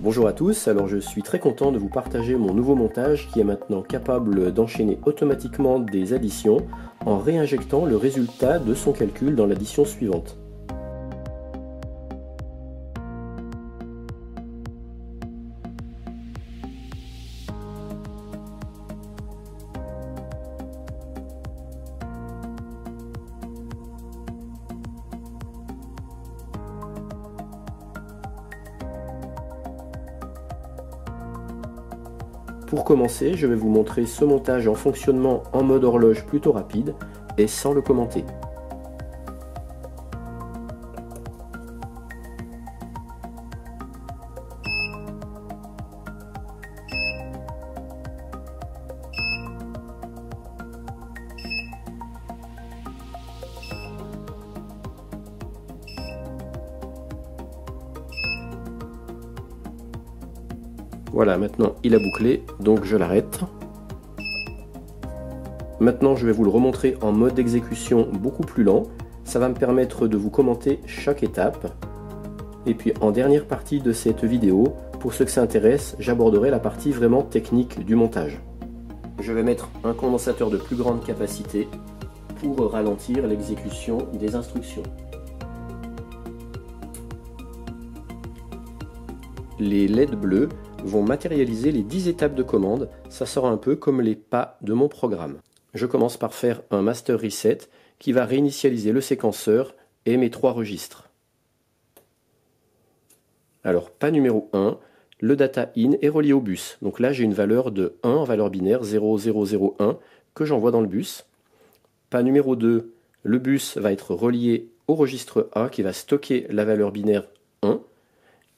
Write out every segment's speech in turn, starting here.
Bonjour à tous, alors je suis très content de vous partager mon nouveau montage qui est maintenant capable d'enchaîner automatiquement des additions en réinjectant le résultat de son calcul dans l'addition suivante. Pour commencer, je vais vous montrer ce montage en fonctionnement en mode horloge plutôt rapide et sans le commenter. Voilà, maintenant il a bouclé, donc je l'arrête. Maintenant je vais vous le remontrer en mode d'exécution beaucoup plus lent. Ça va me permettre de vous commenter chaque étape. Et puis en dernière partie de cette vidéo, pour ceux que ça intéresse, j'aborderai la partie vraiment technique du montage. Je vais mettre un condensateur de plus grande capacité pour ralentir l'exécution des instructions. Les LED bleus vont matérialiser les 10 étapes de commande, ça sera un peu comme les pas de mon programme. Je commence par faire un master reset qui va réinitialiser le séquenceur et mes 3 registres. Alors pas numéro 1, le data in est relié au bus. Donc là j'ai une valeur de 1 en valeur binaire 0001 que j'envoie dans le bus. Pas numéro 2, le bus va être relié au registre A qui va stocker la valeur binaire 1.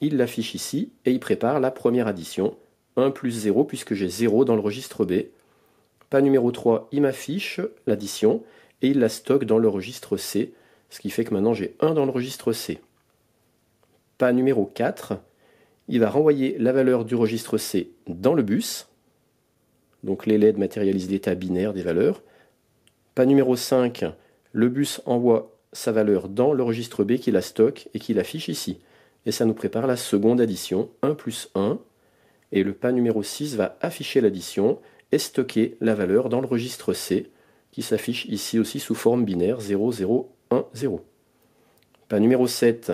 Il l'affiche ici et il prépare la première addition, 1 plus 0 puisque j'ai 0 dans le registre B. Pas numéro 3, il m'affiche l'addition et il la stocke dans le registre C, ce qui fait que maintenant j'ai 1 dans le registre C. Pas numéro 4, il va renvoyer la valeur du registre C dans le bus. Donc les LED matérialisent l'état binaire des valeurs. Pas numéro 5, le bus envoie sa valeur dans le registre B qui la stocke et qui l'affiche ici. Et ça nous prépare la seconde addition, 1 plus 1. Et le pas numéro 6 va afficher l'addition et stocker la valeur dans le registre C, qui s'affiche ici aussi sous forme binaire 0010. Pas numéro 7,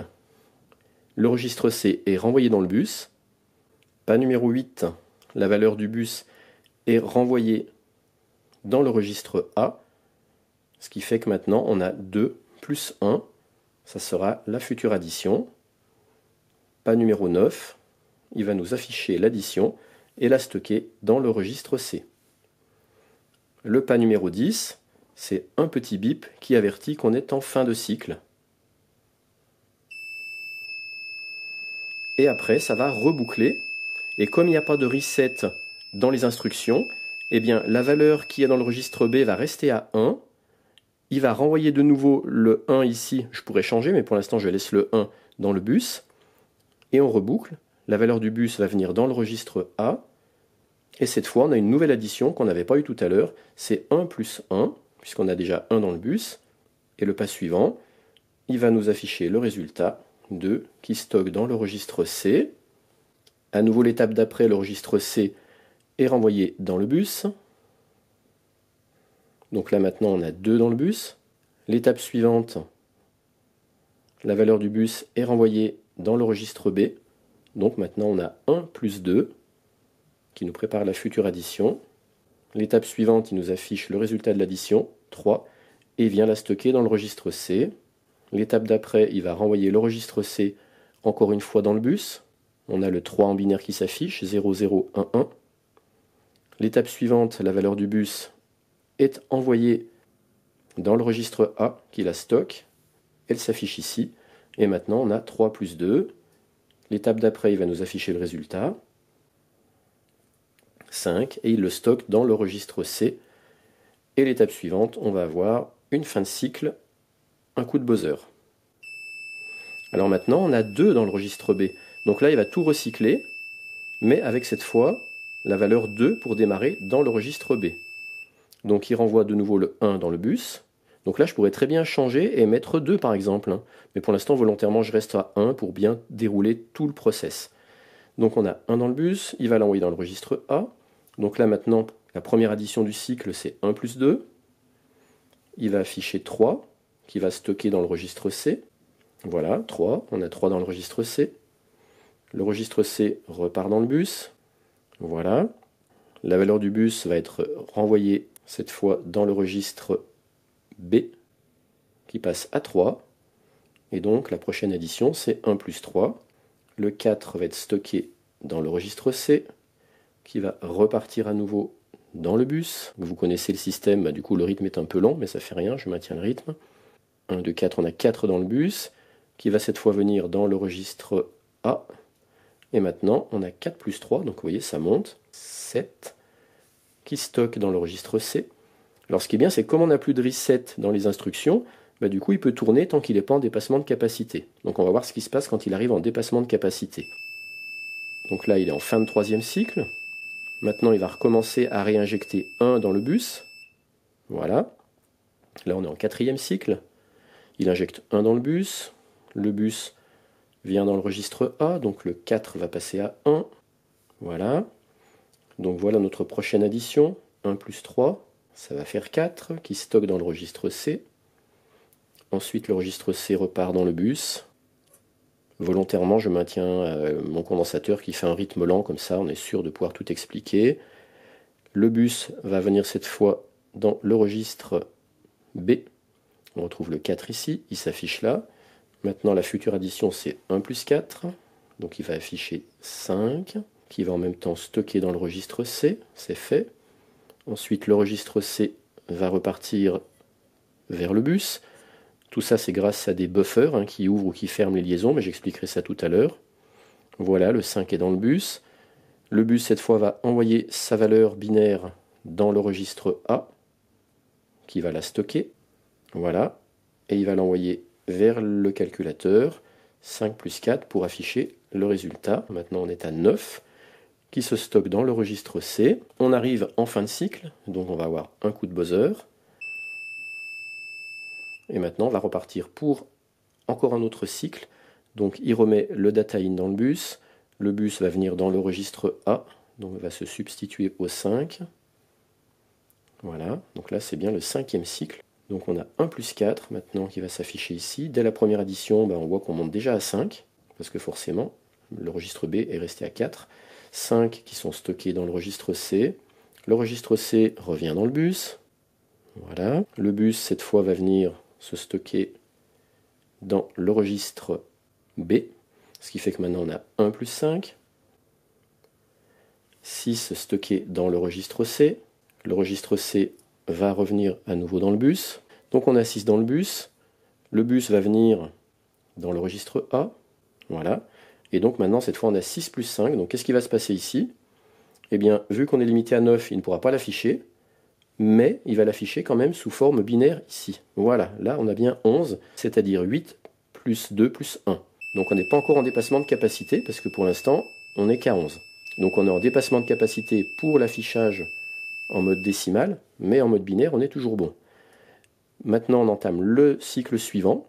le registre C est renvoyé dans le bus. Pas numéro 8, la valeur du bus est renvoyée dans le registre A, ce qui fait que maintenant on a 2 plus 1, ça sera la future addition. Pas numéro 9, il va nous afficher l'addition et la stocker dans le registre C. Le pas numéro 10, c'est un petit bip qui avertit qu'on est en fin de cycle. Et après, ça va reboucler. Et comme il n'y a pas de reset dans les instructions, eh bien, la valeur qui est dans le registre B va rester à 1. Il va renvoyer de nouveau le 1 ici. Je pourrais changer, mais pour l'instant, je laisse le 1 dans le bus. Et on reboucle, la valeur du bus va venir dans le registre A, et cette fois on a une nouvelle addition qu'on n'avait pas eu tout à l'heure, c'est 1 plus 1, puisqu'on a déjà 1 dans le bus, et le pas suivant, il va nous afficher le résultat 2 qui stocke dans le registre C. À nouveau l'étape d'après, le registre C est renvoyé dans le bus, donc là maintenant on a 2 dans le bus. L'étape suivante, la valeur du bus est renvoyée dans le registre B. Donc maintenant on a 1 plus 2 qui nous prépare la future addition. L'étape suivante, il nous affiche le résultat de l'addition, 3, et vient la stocker dans le registre C. L'étape d'après, il va renvoyer le registre C encore une fois dans le bus. On a le 3 en binaire qui s'affiche, 0011. L'étape suivante, la valeur du bus est envoyée dans le registre A qui la stocke. Elle s'affiche ici. Et maintenant, on a 3 plus 2. L'étape d'après, il va nous afficher le résultat. 5. Et il le stocke dans le registre C. Et l'étape suivante, on va avoir une fin de cycle, un coup de buzzer. Alors maintenant, on a 2 dans le registre B. Donc là, il va tout recycler, mais avec cette fois, la valeur 2 pour démarrer dans le registre B. Donc il renvoie de nouveau le 1 dans le bus. Donc là, je pourrais très bien changer et mettre 2 par exemple. Mais pour l'instant, volontairement, je reste à 1 pour bien dérouler tout le process. Donc on a 1 dans le bus, il va l'envoyer dans le registre A. Donc là maintenant, la première addition du cycle, c'est 1 plus 2. Il va afficher 3, qui va stocker dans le registre C. Voilà, 3, on a 3 dans le registre C. Le registre C repart dans le bus. Voilà. La valeur du bus va être renvoyée cette fois dans le registre B, qui passe à 3. Et donc la prochaine addition, c'est 1 plus 3. Le 4 va être stocké dans le registre C, qui va repartir à nouveau dans le bus. Vous connaissez le système, bah, du coup le rythme est un peu lent, mais ça fait rien, je maintiens le rythme. 1, 2, 4, on a 4 dans le bus, qui va cette fois venir dans le registre A. Et maintenant, on a 4 plus 3, donc vous voyez, ça monte. 7, qui stocke dans le registre C. Alors ce qui est bien, c'est que comme on n'a plus de reset dans les instructions, bah, du coup il peut tourner tant qu'il n'est pas en dépassement de capacité. Donc on va voir ce qui se passe quand il arrive en dépassement de capacité. Donc là, il est en fin de troisième cycle. Maintenant, il va recommencer à réinjecter 1 dans le bus. Voilà. Là, on est en quatrième cycle. Il injecte 1 dans le bus. Le bus vient dans le registre A, donc le 4 va passer à 1. Voilà. Donc voilà notre prochaine addition. 1 plus 3, ça va faire 4, qui stocke dans le registre C. Ensuite, le registre C repart dans le bus. Volontairement, je maintiens mon condensateur qui fait un rythme lent, comme ça on est sûr de pouvoir tout expliquer. Le bus va venir cette fois dans le registre B. On retrouve le 4 ici, il s'affiche là. Maintenant la future addition c'est 1 plus 4, donc il va afficher 5, qui va en même temps stocker dans le registre C, c'est fait. Ensuite le registre C va repartir vers le bus. Tout ça, c'est grâce à des buffers qui ouvrent ou qui ferment les liaisons, mais j'expliquerai ça tout à l'heure. Voilà, le 5 est dans le bus. Le bus, cette fois, va envoyer sa valeur binaire dans le registre A, qui va la stocker. Voilà, et il va l'envoyer vers le calculateur, 5 plus 4, pour afficher le résultat. Maintenant, on est à 9, qui se stocke dans le registre C. On arrive en fin de cycle, donc on va avoir un coup de buzzer. Et maintenant, on va repartir pour encore un autre cycle. Donc, il remet le data in dans le bus. Le bus va venir dans le registre A. Donc, il va se substituer au 5. Voilà. Donc là, c'est bien le cinquième cycle. Donc, on a 1 plus 4 maintenant qui va s'afficher ici. Dès la première addition, on voit qu'on monte déjà à 5. Parce que forcément, le registre B est resté à 4. 5 qui sont stockés dans le registre C. Le registre C revient dans le bus. Voilà. Le bus, cette fois, va venir se stocker dans le registre B, ce qui fait que maintenant on a 1 plus 5, 6 stocké dans le registre C, le registre C va revenir à nouveau dans le bus, donc on a 6 dans le bus va venir dans le registre A, voilà, et donc maintenant cette fois on a 6 plus 5, donc qu'est-ce qui va se passer ici? Eh bien, vu qu'on est limité à 9, il ne pourra pas l'afficher, mais il va l'afficher quand même sous forme binaire ici. Voilà, là on a bien 11, c'est-à-dire 8 plus 2 plus 1. Donc on n'est pas encore en dépassement de capacité, parce que pour l'instant, on n'est qu'à 11. Donc on est en dépassement de capacité pour l'affichage en mode décimal, mais en mode binaire, on est toujours bon. Maintenant, on entame le cycle suivant.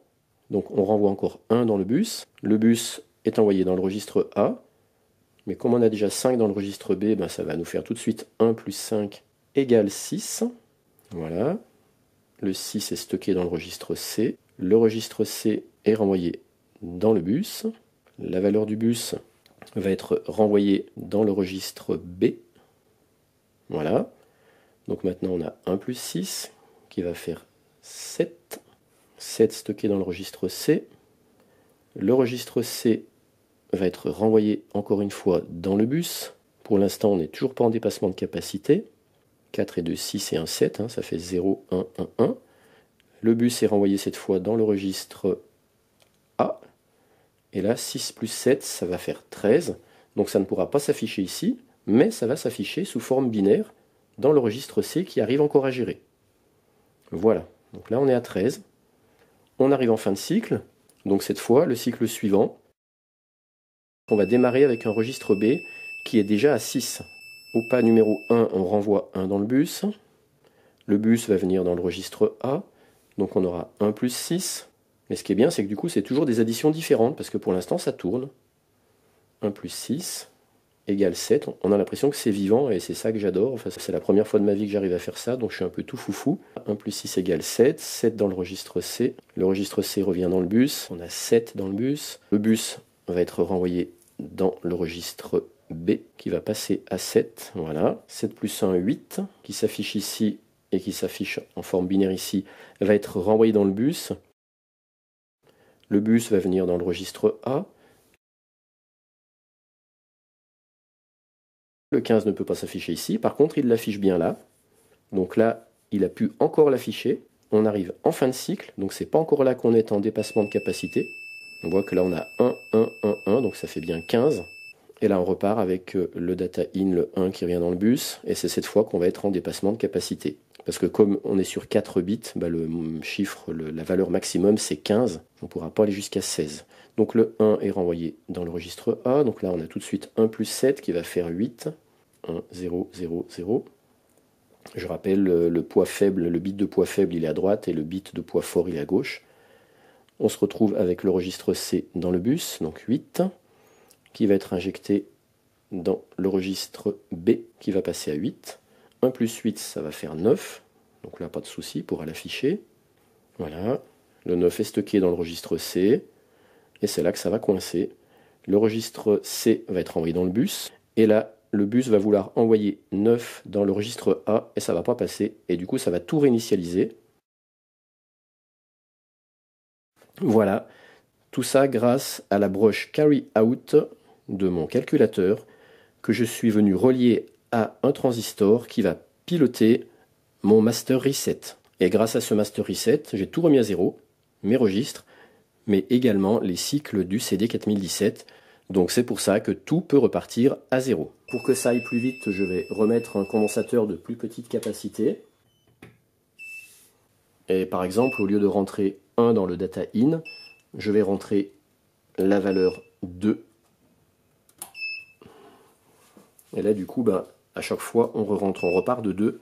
Donc on renvoie encore 1 dans le bus. Le bus est envoyé dans le registre A, mais comme on a déjà 5 dans le registre B, ça va nous faire tout de suite 1 plus 5 égale 6. Voilà. Le 6 est stocké dans le registre C. Le registre C est renvoyé dans le bus. La valeur du bus va être renvoyée dans le registre B. Voilà. Donc maintenant on a 1 plus 6 qui va faire 7. 7 stocké dans le registre C. Le registre C va être renvoyé encore une fois dans le bus. Pour l'instant on n'est toujours pas en dépassement de capacité. 4 et 2, 6 et 1, 7, ça fait 0, 1, 1, 1. Le bus est renvoyé cette fois dans le registre A. Et là, 6 plus 7, ça va faire 13. Donc ça ne pourra pas s'afficher ici, mais ça va s'afficher sous forme binaire dans le registre C qui arrive encore à gérer. Voilà, donc là on est à 13. On arrive en fin de cycle. Donc cette fois, le cycle suivant, on va démarrer avec un registre B qui est déjà à 6. Au pas numéro 1, on renvoie 1 dans le bus. Le bus va venir dans le registre A. Donc on aura 1 plus 6. Mais ce qui est bien, c'est que du coup, c'est toujours des additions différentes, parce que pour l'instant, ça tourne. 1 plus 6. égale 7. On a l'impression que c'est vivant et c'est ça que j'adore. Enfin, c'est la première fois de ma vie que j'arrive à faire ça, donc je suis un peu tout foufou. 1 plus 6 égale 7. 7 dans le registre C. Le registre C revient dans le bus. On a 7 dans le bus. Le bus va être renvoyé dans le registre B qui va passer à 7. Voilà. 7 plus 1, 8, qui s'affiche ici et qui s'affiche en forme binaire ici, va être renvoyé dans le bus. Le bus va venir dans le registre A. Le 15 ne peut pas s'afficher ici, par contre il l'affiche bien là. Donc là, il a pu encore l'afficher. On arrive en fin de cycle, donc c'est pas encore là qu'on est en dépassement de capacité. On voit que là on a 1, 1, 1, 1, donc ça fait bien 15. Et là on repart avec le data in, le 1 qui revient dans le bus, et c'est cette fois qu'on va être en dépassement de capacité. Parce que comme on est sur 4 bits, bah le chiffre, la valeur maximum c'est 15, on ne pourra pas aller jusqu'à 16. Donc le 1 est renvoyé dans le registre A, donc là on a tout de suite 1 plus 7 qui va faire 8, 1, 0, 0, 0. Je rappelle, le poids faible, le bit de poids faible il est à droite et le bit de poids fort il est à gauche. On se retrouve avec le registre C dans le bus, donc 8, qui va être injecté dans le registre B qui va passer à 8. 1 plus 8, ça va faire 9. Donc là, pas de souci, pour l'afficher. Voilà. Le 9 est stocké dans le registre C. Et c'est là que ça va coincer. Le registre C va être envoyé dans le bus. Et là, le bus va vouloir envoyer 9 dans le registre A. Et ça ne va pas passer. Et du coup, ça va tout réinitialiser. Voilà. Tout ça grâce à la broche Carry Out de mon calculateur que je suis venu relier à un transistor qui va piloter mon master reset. Et grâce à ce master reset, j'ai tout remis à zéro, mes registres, mais également les cycles du CD 4017. Donc c'est pour ça que tout peut repartir à zéro. Pour que ça aille plus vite, je vais remettre un condensateur de plus petite capacité. Et par exemple, au lieu de rentrer 1 dans le data in, je vais rentrer la valeur 2. Et là, du coup, à chaque fois, on repart de 2.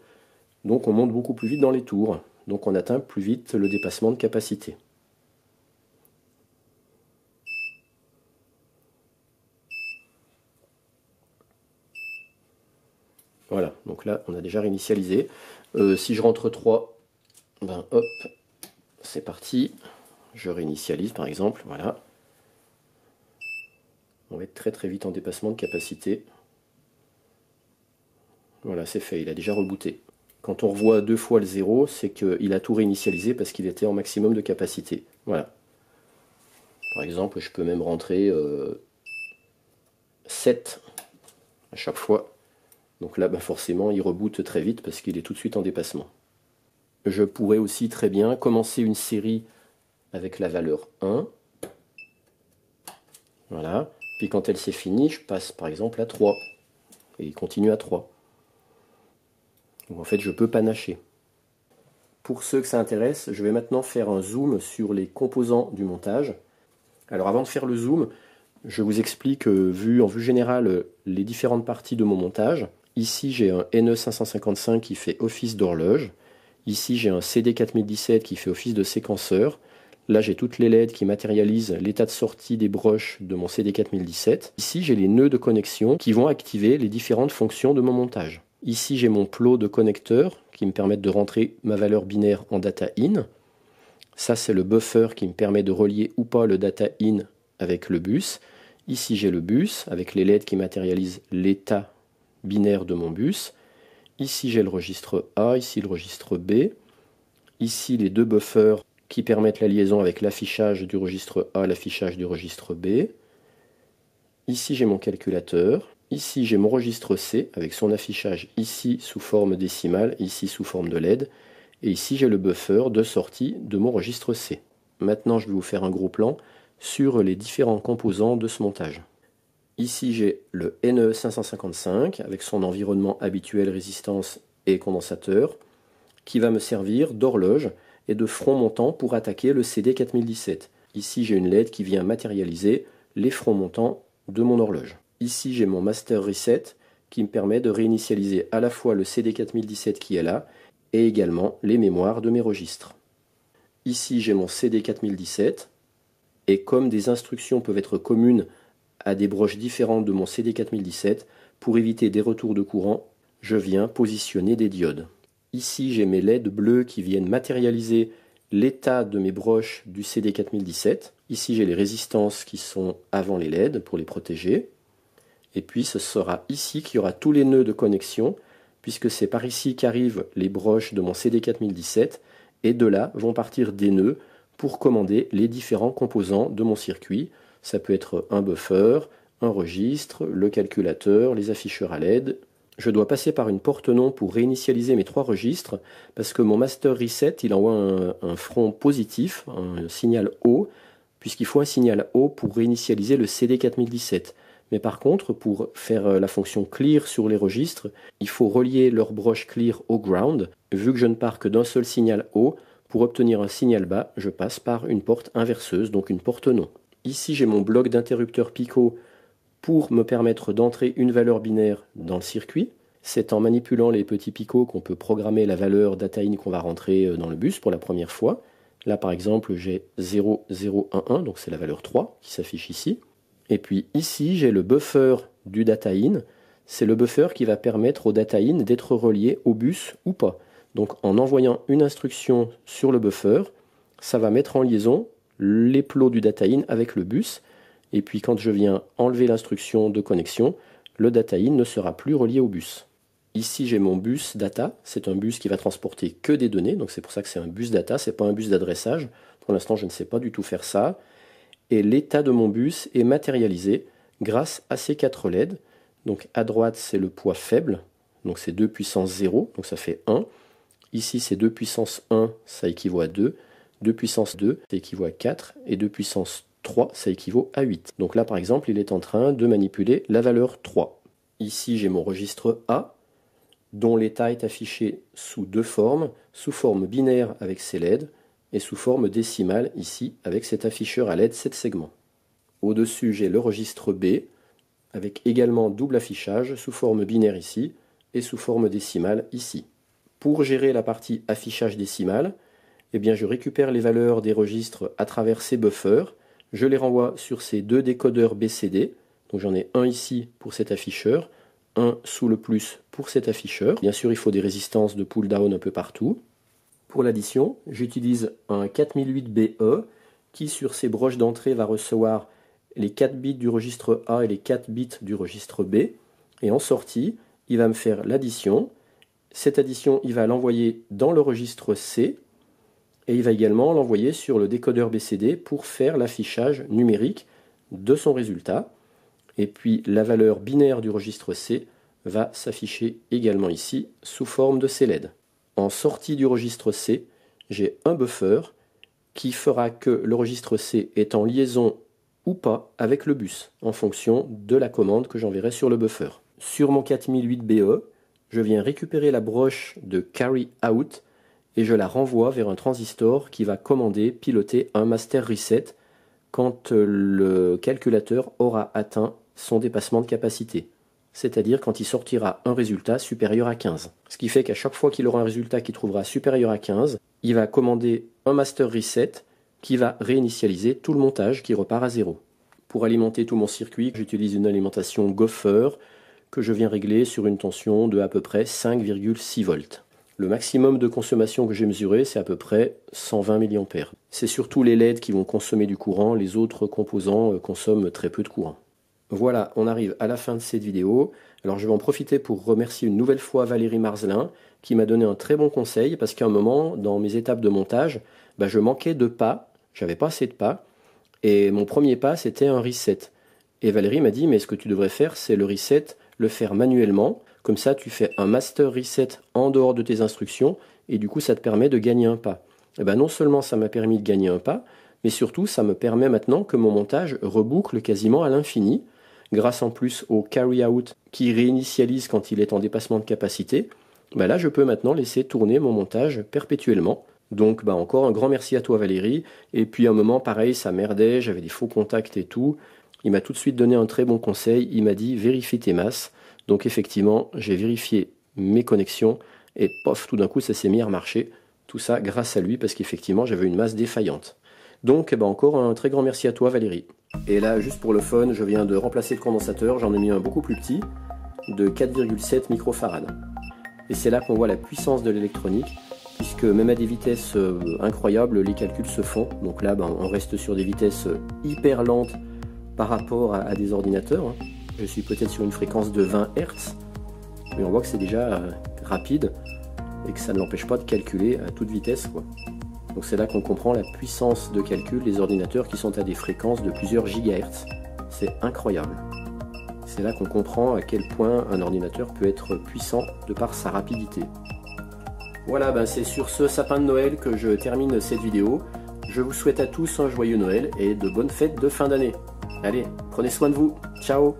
Donc on monte beaucoup plus vite dans les tours. Donc on atteint plus vite le dépassement de capacité. Voilà, donc là, on a déjà réinitialisé. Si je rentre 3, hop, c'est parti. Je réinitialise, par exemple, voilà. On va être très très vite en dépassement de capacité. Voilà, c'est fait, il a déjà rebooté. Quand on revoit 2 fois le 0, c'est qu'il a tout réinitialisé parce qu'il était en maximum de capacité. Voilà. Par exemple, je peux même rentrer 7 à chaque fois. Donc là, forcément, il reboote très vite parce qu'il est tout de suite en dépassement. Je pourrais aussi très bien commencer une série avec la valeur 1. Voilà. Puis quand elle s'est finie, je passe par exemple à 3. Et il continue à 3. Donc en fait, je peux panacher. Pour ceux que ça intéresse, je vais maintenant faire un zoom sur les composants du montage. Alors avant de faire le zoom, je vous explique en vue générale les différentes parties de mon montage. Ici, j'ai un NE555 qui fait office d'horloge. Ici, j'ai un CD 4017 qui fait office de séquenceur. Là, j'ai toutes les LED qui matérialisent l'état de sortie des broches de mon CD 4017. Ici, j'ai les nœuds de connexion qui vont activer les différentes fonctions de mon montage. Ici, j'ai mon plot de connecteurs qui me permettent de rentrer ma valeur binaire en data in. Ça, c'est le buffer qui me permet de relier ou pas le data in avec le bus. Ici, j'ai le bus avec les LED qui matérialisent l'état binaire de mon bus. Ici, j'ai le registre A, ici le registre B. Ici, les deux buffers qui permettent la liaison avec l'affichage du registre A, l'affichage du registre B. Ici, j'ai mon calculateur. Ici, j'ai mon registre C avec son affichage ici sous forme décimale, ici sous forme de LED. Et ici, j'ai le buffer de sortie de mon registre C. Maintenant, je vais vous faire un gros plan sur les différents composants de ce montage. Ici, j'ai le NE555 avec son environnement habituel, résistance et condensateur, qui va me servir d'horloge et de front montant pour attaquer le CD 4017. Ici, j'ai une LED qui vient matérialiser les fronts montants de mon horloge. Ici, j'ai mon Master Reset qui me permet de réinitialiser à la fois le CD 4017 qui est là et également les mémoires de mes registres. Ici, j'ai mon CD 4017 et comme des instructions peuvent être communes à des broches différentes de mon CD4017, pour éviter des retours de courant, je viens positionner des diodes. Ici, j'ai mes LED bleus qui viennent matérialiser l'état de mes broches du CD4017. Ici, j'ai les résistances qui sont avant les LED pour les protéger. Et puis, ce sera ici qu'il y aura tous les nœuds de connexion, puisque c'est par ici qu'arrivent les broches de mon CD4017, et de là vont partir des nœuds pour commander les différents composants de mon circuit. Ça peut être un buffer, un registre, le calculateur, les afficheurs à LED. Je dois passer par une porte non pour réinitialiser mes 3 registres, parce que mon master reset, il envoie un front positif, un signal haut, puisqu'il faut un signal haut pour réinitialiser le CD4017. Mais par contre, pour faire la fonction clear sur les registres, il faut relier leur broche clear au ground. Vu que je ne pars que d'un seul signal haut, pour obtenir un signal bas, je passe par une porte inverseuse, donc une porte non. Ici, j'ai mon bloc d'interrupteur Pico pour me permettre d'entrer une valeur binaire dans le circuit. C'est en manipulant les petits picots qu'on peut programmer la valeur data in qu'on va rentrer dans le bus pour la première fois. Là, par exemple, j'ai 0011, donc c'est la valeur 3 qui s'affiche ici. Et puis ici, j'ai le buffer du data in. C'est le buffer qui va permettre au data in d'être relié au bus ou pas. Donc en envoyant une instruction sur le buffer, ça va mettre en liaison les plots du data in avec le bus. Et puis quand je viens enlever l'instruction de connexion, le data in ne sera plus relié au bus. Ici, j'ai mon bus data. C'est un bus qui va transporter que des données. Donc c'est pour ça que c'est un bus data, c'est pas un bus d'adressage. Pour l'instant, je ne sais pas du tout faire ça. Et l'état de mon bus est matérialisé grâce à ces 4 LED. Donc à droite, c'est le poids faible, donc c'est 2 puissance 0, donc ça fait 1. Ici, c'est 2 puissance 1, ça équivaut à 2. 2 puissance 2, ça équivaut à 4. Et 2 puissance 3, ça équivaut à 8. Donc là, par exemple, il est en train de manipuler la valeur 3. Ici, j'ai mon registre A, dont l'état est affiché sous 2 formes, sous forme binaire avec ses LED, et sous forme décimale ici avec cet afficheur à LED 7 segments. Au-dessus, j'ai le registre B avec également double affichage sous forme binaire ici et sous forme décimale ici. Pour gérer la partie affichage décimal, eh bien, je récupère les valeurs des registres à travers ces buffers, je les renvoie sur ces 2 décodeurs BCD, donc j'en ai un ici pour cet afficheur, un sous le plus pour cet afficheur. Bien sûr, il faut des résistances de pull-down un peu partout. Pour l'addition, j'utilise un 4008BE qui, sur ses broches d'entrée, va recevoir les 4 bits du registre A et les 4 bits du registre B. Et en sortie, il va me faire l'addition. Cette addition, il va l'envoyer dans le registre C et il va également l'envoyer sur le décodeur BCD pour faire l'affichage numérique de son résultat. Et puis la valeur binaire du registre C va s'afficher également ici sous forme de ces LED. En sortie du registre C, j'ai un buffer qui fera que le registre C est en liaison ou pas avec le bus, en fonction de la commande que j'enverrai sur le buffer. Sur mon 4008BE, je viens récupérer la broche de Carry Out et je la renvoie vers un transistor qui va commander, piloter un master reset quand le calculateur aura atteint son dépassement de capacité. C'est-à-dire quand il sortira un résultat supérieur à 15. Ce qui fait qu'à chaque fois qu'il aura un résultat qui trouvera supérieur à 15, il va commander un master reset qui va réinitialiser tout le montage qui repart à 0. Pour alimenter tout mon circuit, j'utilise une alimentation Gopher que je viens régler sur une tension de à peu près 5,6 volts. Le maximum de consommation que j'ai mesuré, c'est à peu près 120 mA. C'est surtout les LED qui vont consommer du courant, les autres composants consomment très peu de courant. Voilà, on arrive à la fin de cette vidéo. Alors je vais en profiter pour remercier une nouvelle fois Valérie Marzelin qui m'a donné un très bon conseil parce qu'à un moment, dans mes étapes de montage, je manquais de pas, j'avais pas assez de pas, et mon premier pas c'était un reset. Et Valérie m'a dit, mais ce que tu devrais faire, c'est le reset, le faire manuellement, comme ça tu fais un master reset en dehors de tes instructions, et du coup ça te permet de gagner un pas. Et non seulement ça m'a permis de gagner un pas, mais surtout ça me permet maintenant que mon montage reboucle quasiment à l'infini, grâce en plus au carry out qui réinitialise quand il est en dépassement de capacité, là je peux maintenant laisser tourner mon montage perpétuellement. Donc encore un grand merci à toi Valérie. Et puis à un moment pareil, ça merdait, j'avais des faux contacts et tout. Il m'a tout de suite donné un très bon conseil, il m'a dit vérifie tes masses. Donc effectivement, j'ai vérifié mes connexions et pof, tout d'un coup ça s'est mis à remarcher. Tout ça grâce à lui parce qu'effectivement j'avais une masse défaillante. Donc encore un très grand merci à toi Valérie. Et là, juste pour le fun, je viens de remplacer le condensateur, j'en ai mis un beaucoup plus petit, de 4,7 microfarad. Et c'est là qu'on voit la puissance de l'électronique, puisque même à des vitesses incroyables, les calculs se font. Donc là, on reste sur des vitesses hyper lentes par rapport à des ordinateurs. Je suis peut-être sur une fréquence de 20 Hz, mais on voit que c'est déjà rapide et que ça ne l'empêche pas de calculer à toute vitesse, quoi. Donc c'est là qu'on comprend la puissance de calcul des ordinateurs qui sont à des fréquences de plusieurs gigahertz. C'est incroyable. C'est là qu'on comprend à quel point un ordinateur peut être puissant de par sa rapidité. Voilà, c'est sur ce sapin de Noël que je termine cette vidéo. Je vous souhaite à tous un joyeux Noël et de bonnes fêtes de fin d'année. Allez, prenez soin de vous. Ciao!